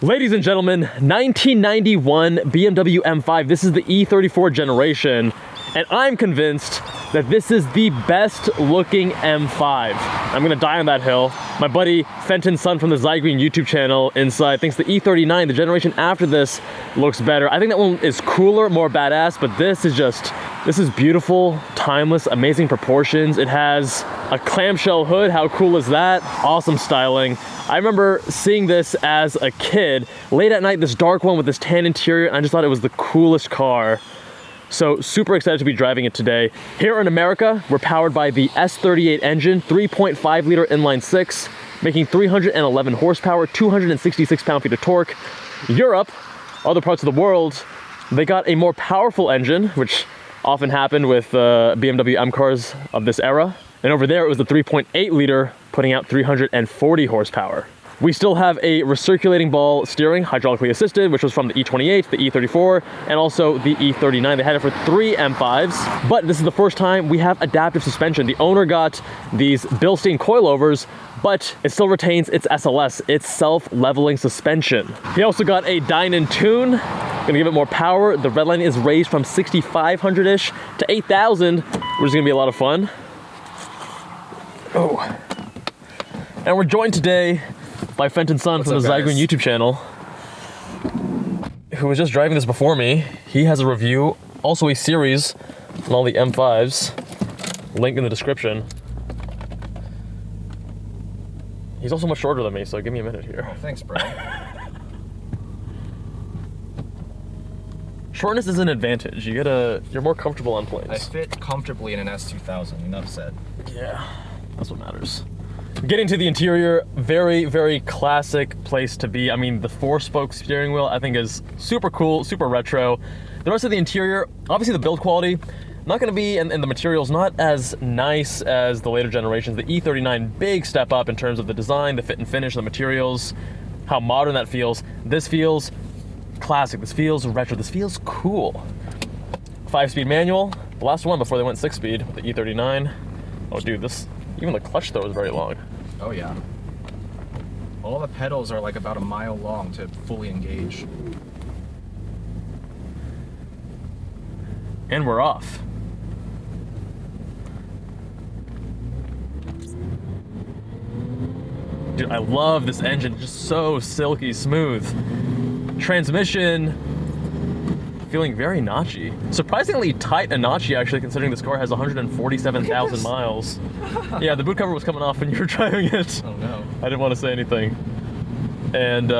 Ladies and gentlemen, 1991 BMW M5. This is the E34 generation, and I'm convinced that this is the best looking M5. I'm gonna die on that hill. My buddy Fenton son from the Zygreen YouTube channel inside thinks the E39, the generation after this, looks better. I think that one is cooler, more badass, but this is beautiful, timeless, amazing proportions. It has a clamshell hood. How cool is that? Awesome styling. I remember seeing this as a kid, late at night, this dark one with this tan interior, and I just thought it was the coolest car. So super excited to be driving it today. Here in America, we're powered by the S38 engine, 3.5 liter inline six, making 311 horsepower, 266 pound-feet of torque. Europe, other parts of the world, they got a more powerful engine, which often happened with BMW M cars of this era. And over there, it was the 3.8 liter, putting out 340 horsepower. We still have a recirculating ball steering, hydraulically assisted, which was from the E28, the E34, and also the E39. They had it for 3 M5s, but this is the first time we have adaptive suspension. The owner got these Bilstein coilovers, but it still retains its SLS, its self-leveling suspension. He also got a Dynon tune, gonna give it more power. The red line is raised from 6,500-ish to 8,000, which is gonna be a lot of fun. Oh. And we're joined today by Fenton son from the Zygreen YouTube channel, who was just driving this before me. He has a review, also a series on all the M5s. Link in the description. He's also much shorter than me, so give me a minute here. Oh, thanks, bro. Shortness is an advantage. You're more comfortable on planes. I fit comfortably in an S2000, enough said. Yeah, that's what matters. Getting to the interior, very, very classic place to be. I mean, the 4-spoke steering wheel I think is super cool, super retro. The rest of the interior, obviously the build quality, not gonna be, and the materials, not as nice as the later generations. The E39, big step up in terms of the design, the fit and finish, the materials, how modern that feels. This feels classic, this feels retro, this feels cool. 5-speed manual, the last one before they went 6-speed with the E39. Oh dude, even the clutch throw is very long. Oh yeah. All the pedals are like about a mile long to fully engage. And we're off. Dude, I love this engine, just so silky smooth. Transmission, feeling very notchy. Surprisingly tight and notchy, actually, considering this car has 147,000 miles. Yeah, the boot cover was coming off when you were driving it. Oh no. I didn't want to say anything. And,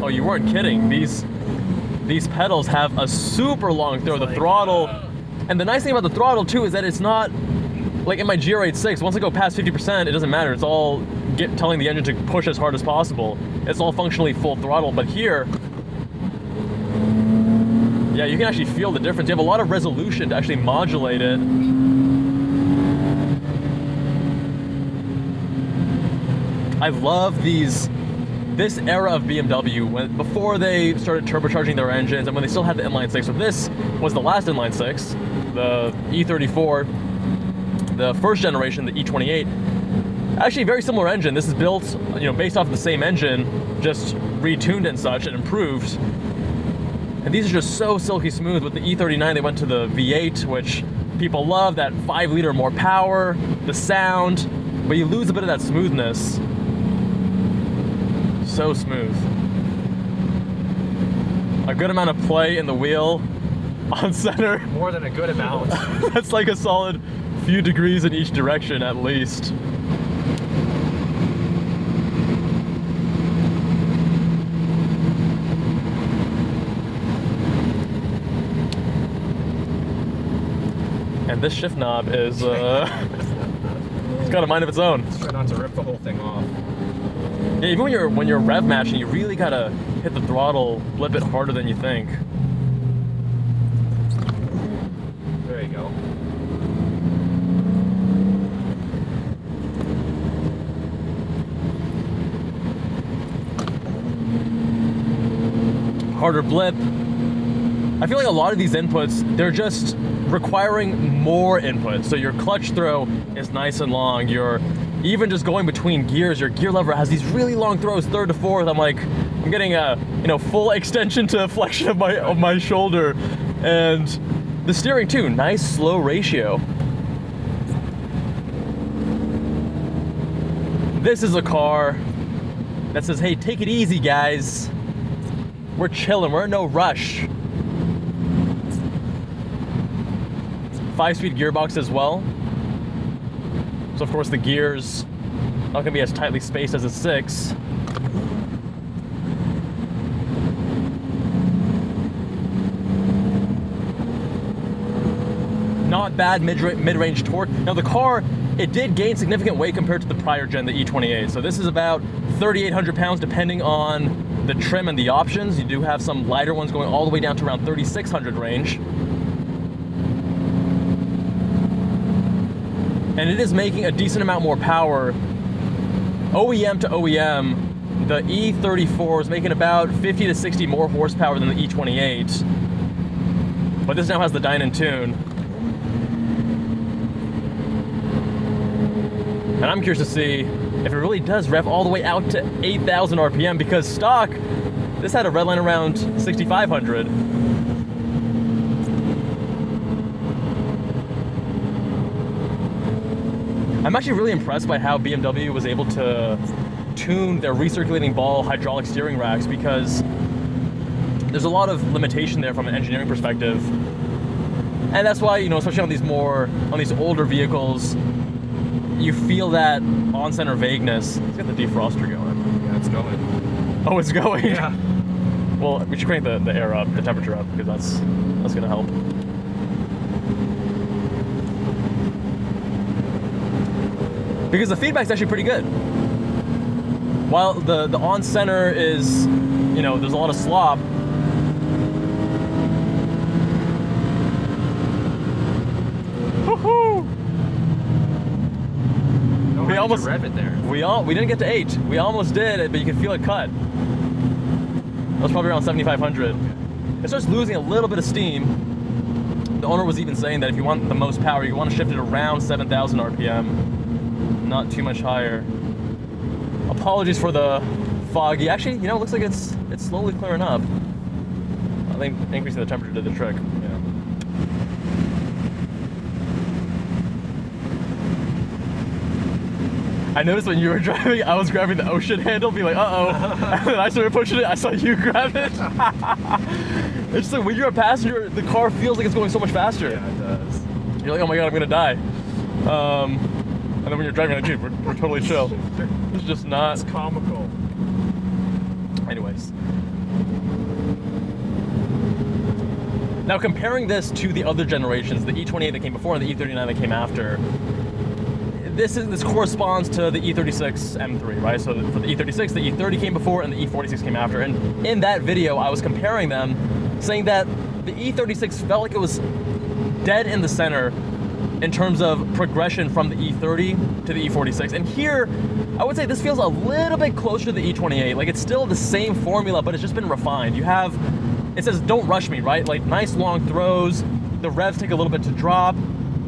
oh, you weren't kidding. These pedals have a super long throw. The throttle, and the nice thing about the throttle, too, is that it's not, like in my GR86, once I go past 50%, it doesn't matter. It's all telling the engine to push as hard as possible. It's all functionally full throttle, but here, yeah, you can actually feel the difference. You have a lot of resolution to actually modulate it. I love this era of BMW, before they started turbocharging their engines and when they still had the inline six. So this was the last inline six, the E34, the first generation, the E28. Actually, very similar engine. This is built, based off of the same engine, just retuned and such and improved. And these are just so silky smooth. With the E39, they went to the V8, which people love, that 5 liter more power, the sound, but you lose a bit of that smoothness. So smooth. A good amount of play in the wheel on center. More than a good amount. That's like a solid few degrees in each direction at least. And this shift knob is, it's got a mind of its own. Let's try not to rip the whole thing off. Yeah, even when you're rev matching, you really gotta hit the throttle, flip it harder than you think. There you go. Harder blip. I feel like a lot of these inputs, they're just requiring more input. So your clutch throw is nice and long. Your even just going between gears, your gear lever has these really long throws, third to fourth. I'm getting a full extension to flexion of my shoulder, and the steering too, nice slow ratio. This is a car that says, hey, take it easy, guys. We're chilling, we're in no rush. 5-speed gearbox as well. So of course the gears not gonna be as tightly spaced as a 6. Not bad mid-range torque. Now the car, it did gain significant weight compared to the prior gen, the E28. So this is about 3,800 pounds depending on the trim and the options. You do have some lighter ones going all the way down to around 3,600 range. And it is making a decent amount more power. OEM to OEM, the E34 is making about 50 to 60 more horsepower than the E28. But this now has the Dyna Tune. And I'm curious to see if it really does rev all the way out to 8,000 RPM, because stock, this had a redline around 6,500. I'm actually really impressed by how BMW was able to tune their recirculating ball hydraulic steering racks, because there's a lot of limitation there from an engineering perspective. And that's why, especially on these older vehicles, you feel that on-center vagueness. Let's get the defroster going. Yeah, it's going. Oh, it's going? Yeah. Well, we should crank the air up, the temperature up, because that's gonna help. Because the feedback's actually pretty good. While the on-center is, there's a lot of slop, we almost rev it there. We didn't get to 8. We almost did, but you can feel it cut. That was probably around 7,500. It starts losing a little bit of steam. The owner was even saying that if you want the most power, you want to shift it around 7,000 RPM, not too much higher. Apologies for the foggy. Actually, it looks like it's slowly clearing up. I think increasing the temperature did the trick. Yeah. I noticed when you were driving, I was grabbing the ocean handle, be like, uh-oh. And then I started pushing it, I saw you grab it. It's just like when you're a passenger, the car feels like it's going so much faster. Yeah, it does. You're like, oh my God, I'm gonna die. And then when you're driving, like, we're totally chill. It's just not. It's comical. Anyways. Now comparing this to the other generations, the E28 that came before and the E39 that came after, this corresponds to the E36 M3, right? So for the E36, the E30 came before and the E46 came after. And in that video, I was comparing them, saying that the E36 felt like it was dead in the center in terms of progression from the E30 to the E46. And here, I would say this feels a little bit closer to the E28. Like, it's still the same formula, but it's just been refined. You have, it says, don't rush me, right? Like, nice long throws, the revs take a little bit to drop.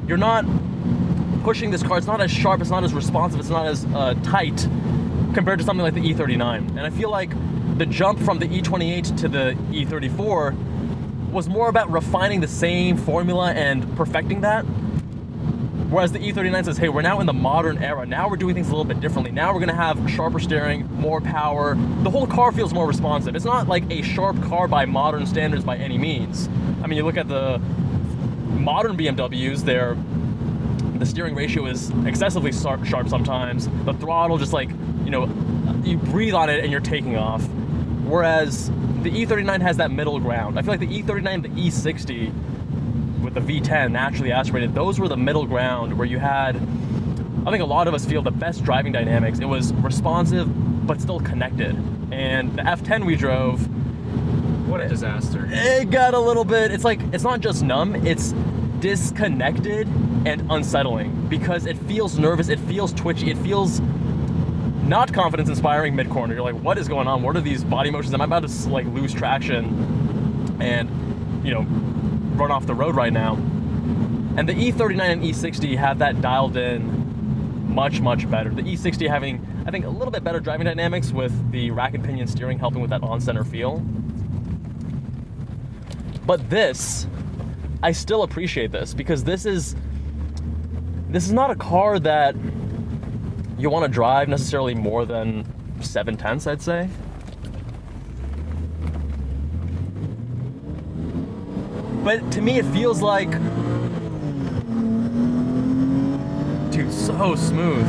You're not pushing this car, it's not as sharp, it's not as responsive, it's not as tight compared to something like the E39. And I feel like the jump from the E28 to the E34 was more about refining the same formula and perfecting that. Whereas the E39 says, hey, we're now in the modern era. Now we're doing things a little bit differently. Now we're gonna have sharper steering, more power. The whole car feels more responsive. It's not like a sharp car by modern standards by any means. I mean, you look at the modern BMWs, the steering ratio is excessively sharp sometimes. The throttle just like, you breathe on it and you're taking off. Whereas the E39 has that middle ground. I feel like the E39 and the E60 with the V10 naturally aspirated, those were the middle ground where you had, I think a lot of us feel the best driving dynamics. It was responsive, but still connected. And the F10 we drove, what a disaster. It got a little bit, it's like, it's not just numb, it's disconnected and unsettling because it feels nervous, it feels twitchy, it feels not confidence inspiring mid-corner. You're like, what is going on? What are these body motions? Am I about to like lose traction and, run off the road right now? And the E39 and E60 have that dialed in much, much better. The E60 having, I think, a little bit better driving dynamics with the rack and pinion steering helping with that on-center feel. But this, I still appreciate this because this is not a car that you want to drive necessarily more than 7/10, I'd say. But to me, it feels like, dude, so smooth.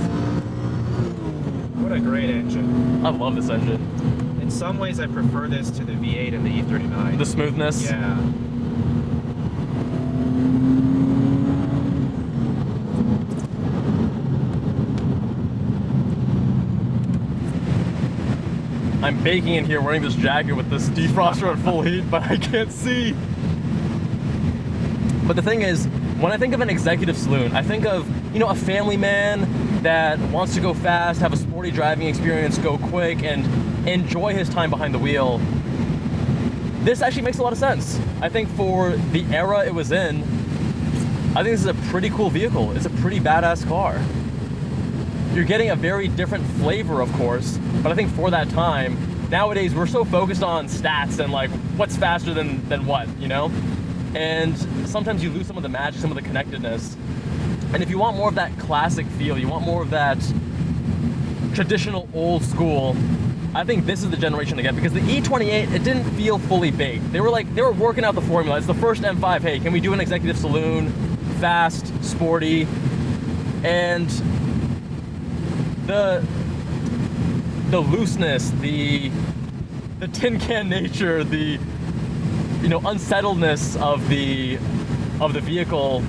What a great engine. I love this engine. In some ways, I prefer this to the V8 and the E39. The smoothness. Yeah. I'm baking in here wearing this jacket with this defroster at full heat, but I can't see. But the thing is, when I think of an executive saloon, I think of, you know, a family man that wants to go fast, have a sporty driving experience, go quick, and enjoy his time behind the wheel. This actually makes a lot of sense. I think for the era it was in, I think this is a pretty cool vehicle. It's a pretty badass car. You're getting a very different flavor, of course, but I think for that time, nowadays we're so focused on stats and like what's faster than what, you know? And sometimes you lose some of the magic, some of the connectedness. And if you want more of that classic feel, you want more of that traditional old school, I think this is the generation to get, because the E28, it didn't feel fully baked. They were working out the formula. It's the first M5. Hey, can we do an executive saloon, fast, sporty, and the looseness, the tin can nature, the, you know, unsettledness of the vehicle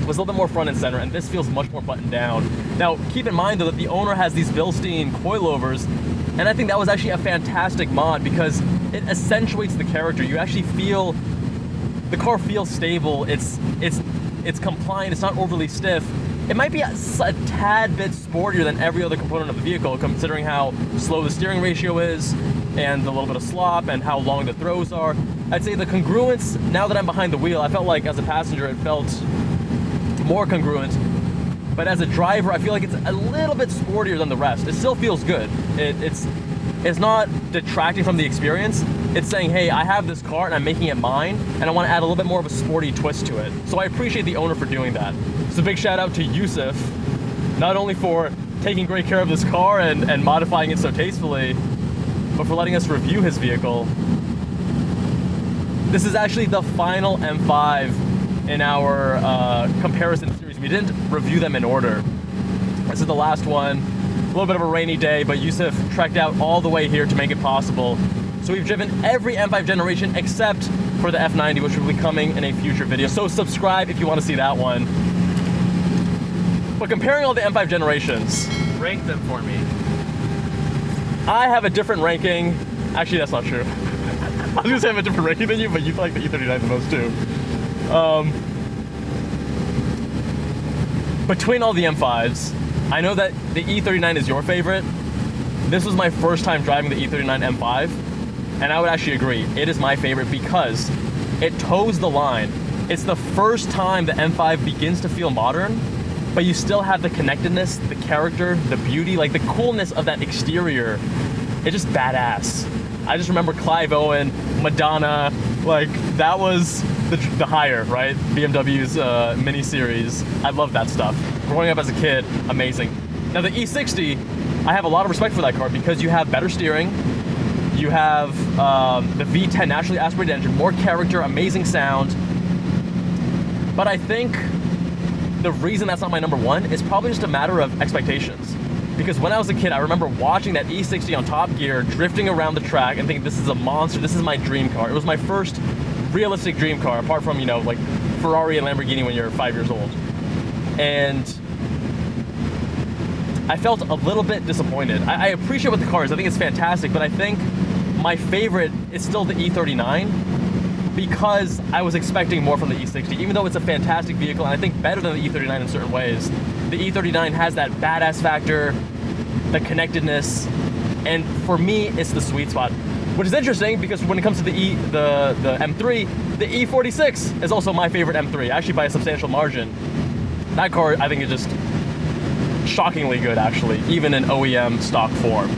was a little bit more front and center, and this feels much more buttoned down. Now, keep in mind though that the owner has these Bilstein coilovers, and I think that was actually a fantastic mod because it accentuates the character. You actually feel the car feels stable. It's compliant. It's not overly stiff. It might be a tad bit sportier than every other component of the vehicle, considering how slow the steering ratio is and the little bit of slop and how long the throws are. I'd say the congruence, now that I'm behind the wheel, I felt like as a passenger it felt more congruent. But as a driver, I feel like it's a little bit sportier than the rest. It still feels good. It's not detracting from the experience. It's saying, hey, I have this car and I'm making it mine, and I want to add a little bit more of a sporty twist to it. So I appreciate the owner for doing that. So big shout out to Yusuf, not only for taking great care of this car and modifying it so tastefully, but for letting us review his vehicle. This is actually the final M5 in our comparison series. We didn't review them in order. This is the last one. A little bit of a rainy day, but Yusuf trekked out all the way here to make it possible. So we've driven every M5 generation except for the F90, which will be coming in a future video. So subscribe if you want to see that one. But comparing all the M5 generations, Rank them for me. I have a different ranking. Actually, that's not true. I was gonna say I have a different ranking than you, but you like the E39 the most too. Between all the M5s, I know that the E39 is your favorite. This was my first time driving the E39 M5, and I would actually agree. It is my favorite because it toes the line. It's the first time the M5 begins to feel modern, but you still have the connectedness, the character, the beauty, like the coolness of that exterior. It's just badass. I just remember Clive Owen, Madonna, like that was the higher, right? BMWs mini series. I love that stuff. Growing up as a kid, amazing. Now the E60, I have a lot of respect for that car because you have better steering, you have the V10 naturally aspirated engine, more character, amazing sound. But I think the reason that's not my number one is probably just a matter of expectations. Because when I was a kid, I remember watching that E60 on Top Gear, drifting around the track and thinking, this is a monster, this is my dream car. It was my first realistic dream car, apart from, you know, like Ferrari and Lamborghini when you're 5 years old. And I felt a little bit disappointed. I appreciate what the car is, I think it's fantastic, but I think my favorite is still the E39 because I was expecting more from the E60, even though it's a fantastic vehicle and I think better than the E39 in certain ways. The E39 has that badass factor, the connectedness, and for me, it's the sweet spot. Which is interesting because when it comes to the M3, the E46 is also my favorite M3, actually by a substantial margin. That car, I think, is just shockingly good, actually, even in OEM stock form.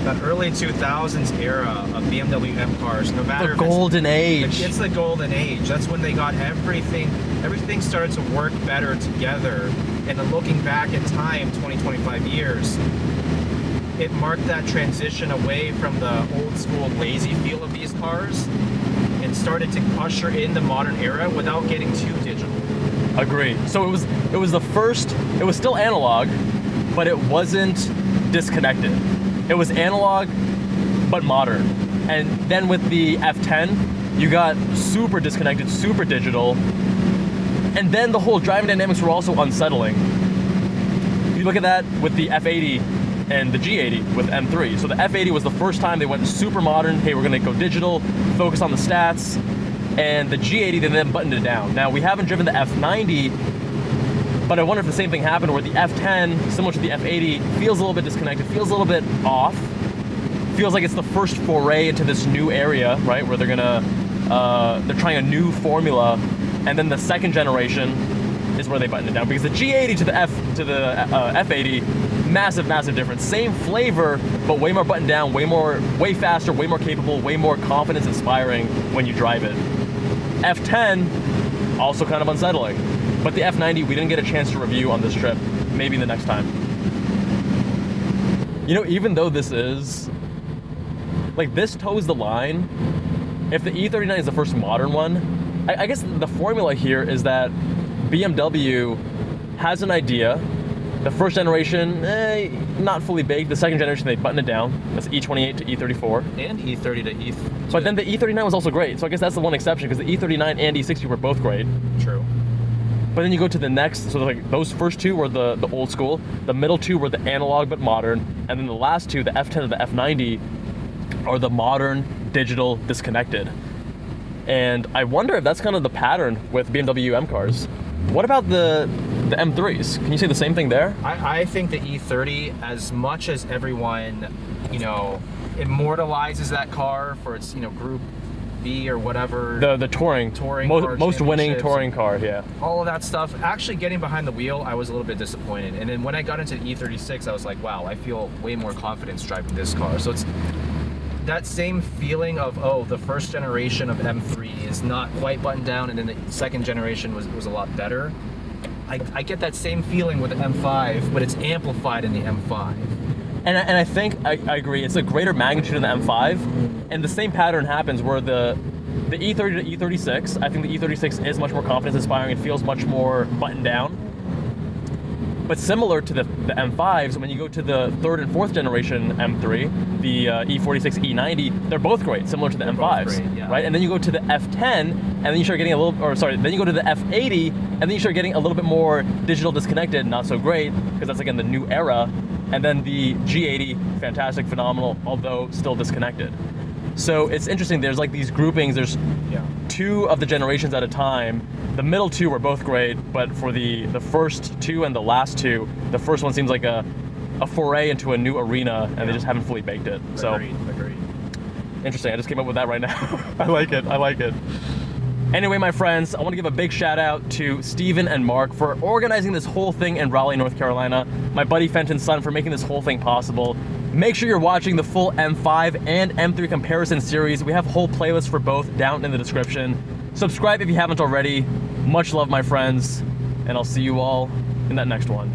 That early 2000s era of BMW M cars, no matter The golden age. It's the golden age. That's when they got everything started to work better together. And then looking back in time, 25 years, it marked that transition away from the old school lazy feel of these cars and started to usher in the modern era without getting too digital. Agree. So it was the first, it was still analog, but it wasn't disconnected. It was analog, but modern. And then with the F10, you got super disconnected, super digital. And then the whole driving dynamics were also unsettling. You look at that with the F80 and the G80 with M3. So the F80 was the first time they went super modern. Hey, we're gonna go digital, focus on the stats. And the G80, they then buttoned it down. Now, we haven't driven the F90, but I wonder if the same thing happened where the F10, similar to the F80, feels a little bit disconnected, feels a little bit off. Feels like it's the first foray into this new area, right? Where they're trying a new formula. And then the second generation is where they button it down. Because the G80 to the F80, massive difference. Same flavor, but way more buttoned down, way faster, way more capable, way more confidence inspiring when you drive it. F10, also kind of unsettling. But the F90, we didn't get a chance to review on this trip. Maybe the next time. You know, even though this is, like, this toes the line, if the E39 is the first modern one, I guess the formula here is that BMW has an idea. The first generation, not fully baked. The second generation, they buttoned it down. That's E28 to E34. And E30 to E30. But then the E39 was also great. So I guess that's the one exception, because the E39 and E60 were both great. True. But then you go to the next, so like those first two were the old school. The middle two were the analog but modern. And then the last two, the F10 and the F90, are the modern, digital, disconnected. And I wonder if that's kind of the pattern with BMW M cars. What about the M3s? Can you say the same thing there? I think the E30, as much as everyone, immortalizes that car for its, Group B or whatever. The touring most winning touring car, yeah. All of that stuff. Actually getting behind the wheel, I was a little bit disappointed. And then when I got into the E36, I was like, wow, I feel way more confidence driving this car. So it's that same feeling of, oh, the first generation of M3 is not quite buttoned down, and then the second generation was a lot better. I get that same feeling with the M5, but it's amplified in the M5. And I think I agree. It's a greater magnitude in the M5, and the same pattern happens where the E30 to E36. I think the E36 is much more confidence inspiring. It feels much more buttoned down. But similar to the M5s, when you go to the third and fourth generation M3, the E46, E90, they're both great, similar to the M5s, great, yeah. right? And then you go to the F10, and then you start getting then you go to the F80, and then you start getting a little bit more digital disconnected, not so great, because that's again the new era. And then the G80, fantastic, phenomenal, although still disconnected. So it's interesting, there's like these groupings, there's two of the generations at a time. The middle two were both great, but for the first two and the last two, the first one seems like a foray into a new arena, and they just haven't fully baked it. So Agreed. interesting, I just came up with that right now. I like it. Anyway, my friends, I want to give a big shout out to Steven and Mark for organizing this whole thing in Raleigh, North Carolina. My buddy Fenton's son for making this whole thing possible. Make sure you're watching the full M5 and M3 comparison series. We have whole playlists for both down in the description. Subscribe if you haven't already. Much love, my friends, and I'll see you all in that next one.